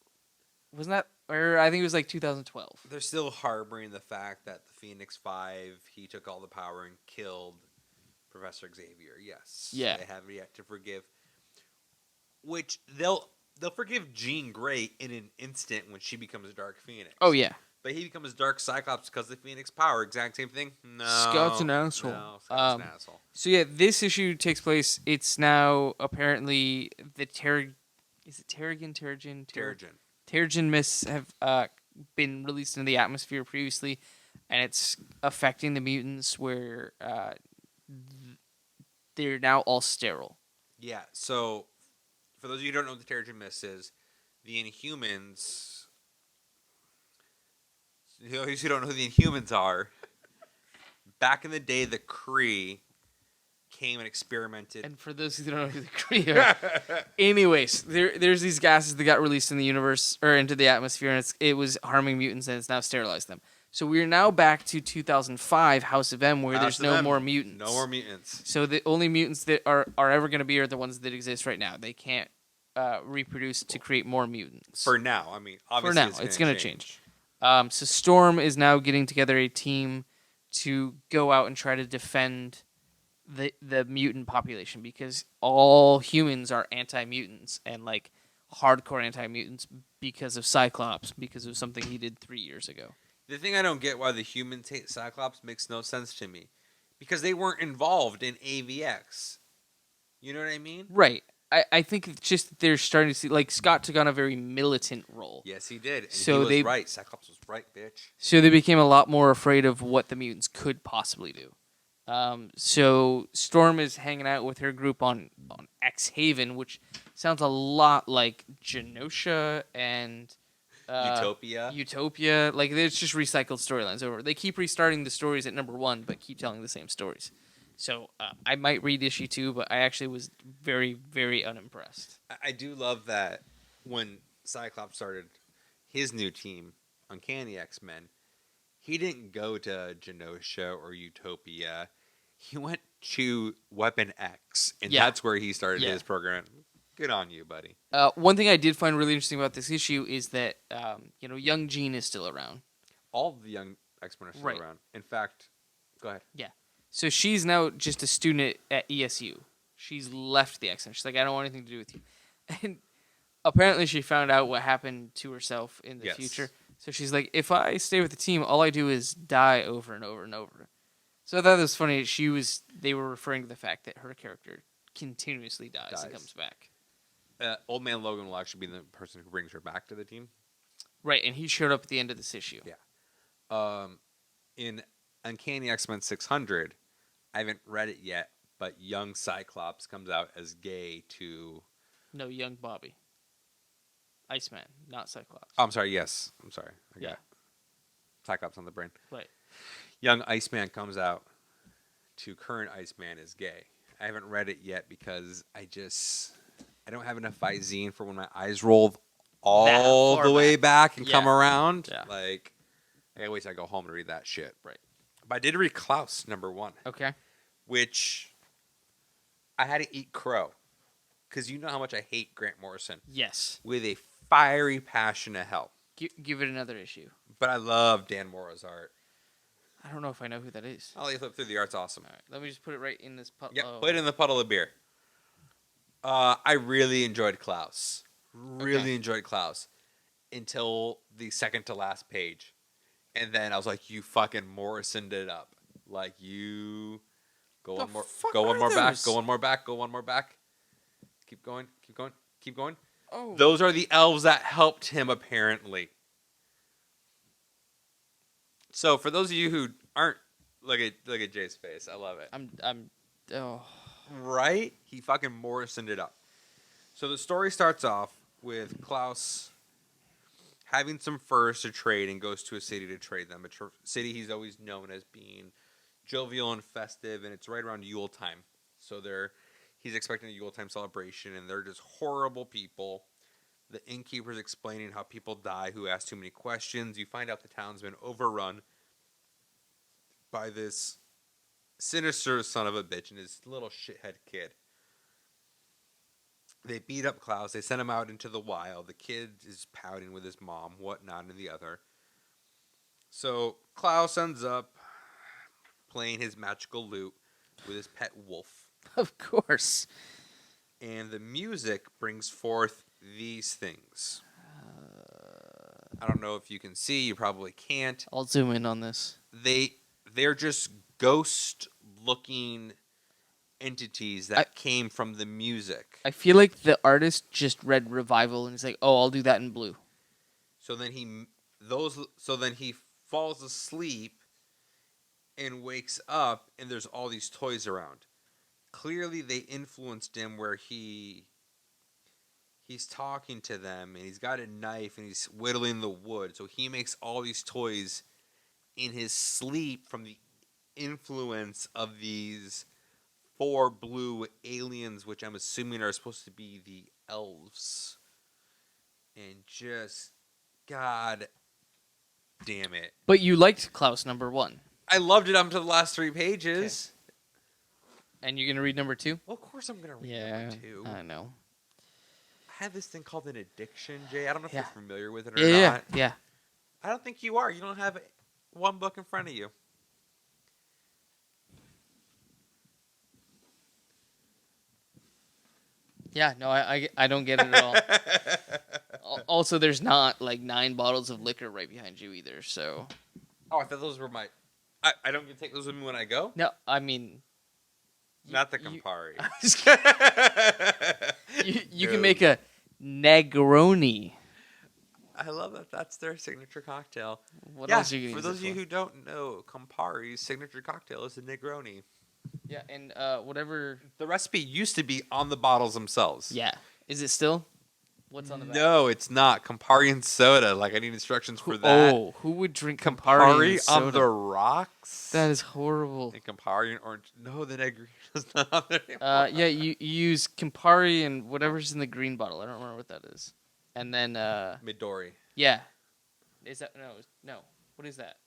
wasn't that? Or I think it was like 2012. They're still harboring the fact that the Phoenix Five, he took all the power and killed Professor Xavier. Yes. Yeah. They have yet to forgive. Which they'll forgive Jean Grey in an instant when she becomes Dark Phoenix. Oh yeah. But he becomes Dark Cyclops because of the Phoenix power. Exact same thing? No. Scott's an asshole. No, Scott's an asshole. So yeah, this issue takes place. It's now apparently the Terrigen mists have been released into the atmosphere previously, and it's affecting the mutants where they're now all sterile. Yeah, so for those of you who don't know what the Terrigen Mist is, the Inhumans. Those who don't know who the Inhumans are, back in the day, the Kree came and experimented. And for those who don't know who the Kree are, anyways, there's these gases that got released in the universe or into the atmosphere, and it was harming mutants, and it's now sterilized them. So we are now back to 2005 House of M, where there's no more mutants. No more mutants. So the only mutants that are ever going to be are the ones that exist right now. They can't reproduce to create more mutants. For now, I mean, obviously for now, it's going to change. So Storm is now getting together a team to go out and try to defend the mutant population, because all humans are anti-mutants and like hardcore anti-mutants because of Cyclops, because of something he did 3 years ago. The thing I don't get why the humans hate Cyclops makes no sense to me, because they weren't involved in AVX. You know what I mean? Right. I think it's just that they're starting to see, like, Scott took on a very militant role. Yes, he did. And So he was right. Cyclops was right, bitch. So they became a lot more afraid of what the mutants could possibly do. So Storm is hanging out with her group on X Haven, which sounds a lot like Genosha and Utopia. Like, it's just recycled storylines over. They keep restarting the stories at number 1, but keep telling the same stories. So I might read issue 2, but I actually was very, very unimpressed. I do love that when Cyclops started his new team, Uncanny X-Men, he didn't go to Genosha or Utopia. He went to Weapon X, and that's where he started his program. Good on you, buddy. One thing I did find really interesting about this issue is that young Jean is still around. All of the young X-Men are still around. In fact, go ahead. Yeah. So she's now just a student at ESU. She's left the X-Men. She's like, I don't want anything to do with you. And apparently she found out what happened to herself in the future. So she's like, if I stay with the team, all I do is die over and over and over. So I thought it was funny. They were referring to the fact that her character continuously dies and comes back. Old Man Logan will actually be the person who brings her back to the team. Right, and he showed up at the end of this issue. Yeah. In Uncanny X-Men 600, I haven't read it yet, but young Cyclops comes out as gay to... No, young Bobby. Iceman, not Cyclops. Oh, I'm sorry, yes. I'm sorry. I got Cyclops on the brain. Right. Young Iceman comes out to current Iceman as gay. I haven't read it yet because I don't have enough Visine for when my eyes roll all the way back and come around. Yeah. Like, I gotta wait till I go home to read that shit. Right. But I did read Klaus, #1. Okay. Which I had to eat crow. Because you know how much I hate Grant Morrison. Yes. With a fiery passion of hell. Give it another issue. But I love Dan Mora's art. I don't know if I know who that is. I'll let you flip through. The art's awesome. All right, let me just put it right in this puddle. Yep, put it in the puddle of beer. I really enjoyed Klaus. Really enjoyed Klaus. Until the second to last page. And then I was like, you fucking Morrisoned it up. Like, you... Go one more back. Keep going. Oh. Those are the elves that helped him, apparently. So, for those of you who aren't... Look at Jay's face. I love it. Oh. Right? He fucking Morrisoned it up. So, the story starts off with Klaus having some furs to trade and goes to a city to trade them. A city he's always known as being jovial and festive, and it's right around Yule time. So he's expecting a Yule time celebration, and they're just horrible people. The innkeeper's explaining how people die who ask too many questions. You find out the town's been overrun by this sinister son of a bitch and his little shithead kid. They beat up Klaus. They send him out into the wild. The kid is pouting with his mom, whatnot, and the other. So Klaus ends up playing his magical lute with his pet wolf. Of course. And the music brings forth these things. I don't know if you can see. You probably can't. I'll zoom in on this. They're just ghost-looking entities that came from the music. I feel like the artist just read Revival and he's like, "Oh, I'll do that in blue." So then he falls asleep and wakes up, and there's all these toys around. Clearly, they influenced him where he he's talking to them, and he's got a knife, and he's whittling the wood. So he makes all these toys in his sleep from the influence of these 4 blue aliens, which I'm assuming are supposed to be the elves. And just, God damn it. But you liked Klaus #1. I loved it up to the last 3 pages. And you're going to read #2? Well, of course I'm going to read Yeah, number 2. I know. I have this thing called an addiction, Jay. I don't know if Yeah. you're familiar with it or Yeah, not. yeah. I don't think you are. You don't have one book in front of you. Yeah, no, I don't get it at all. Also, there's not like 9 bottles of liquor right behind you either. So Oh, I thought those were my... I don't get to take those with me when I go? no, I mean, Not the you- Campari. you can make a Negroni. I love that. That's their signature cocktail. What yeah, else are you gonna for use those of it you who don't know, Campari's signature cocktail is a Negroni. Yeah, and whatever. The recipe used to be on the bottles themselves. Yeah, is it still? What's on the back? No, it's not. Campari and soda. Like, I need instructions for that. Oh, who would drink Campari, Campari and soda? on the rocks? That is horrible. And Campari and orange. No, the Negroni is not on there anymore. Yeah, you use Campari and whatever's in the green bottle. I don't remember what that is. And then Midori. yeah, is that no? What is that?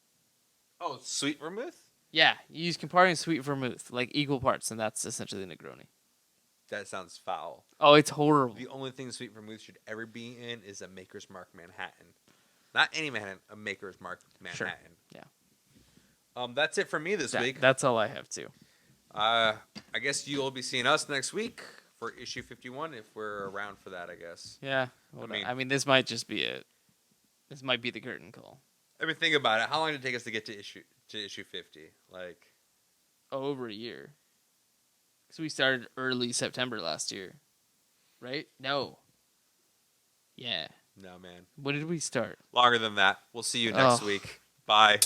Oh, sweet vermouth? Yeah, you use Campari and sweet vermouth like equal parts, and that's essentially Negroni. That sounds foul. Oh, it's horrible. The only thing sweet vermouth should ever be in is a Maker's Mark Manhattan. Not any Manhattan, a Maker's Mark Manhattan. Yeah. That's it for me this week. That's all I have too. I guess you'll be seeing us next week for issue 51 if we're around for that, I guess. Yeah. I mean, this might just be it. This might be the curtain call. I mean, think about it. How long did it take us to get to issue 50? Like, Over a year. Because we started early September last year. Right? No. Yeah. no, man. When did we start? Longer than that. We'll see you next Oh. week. Bye.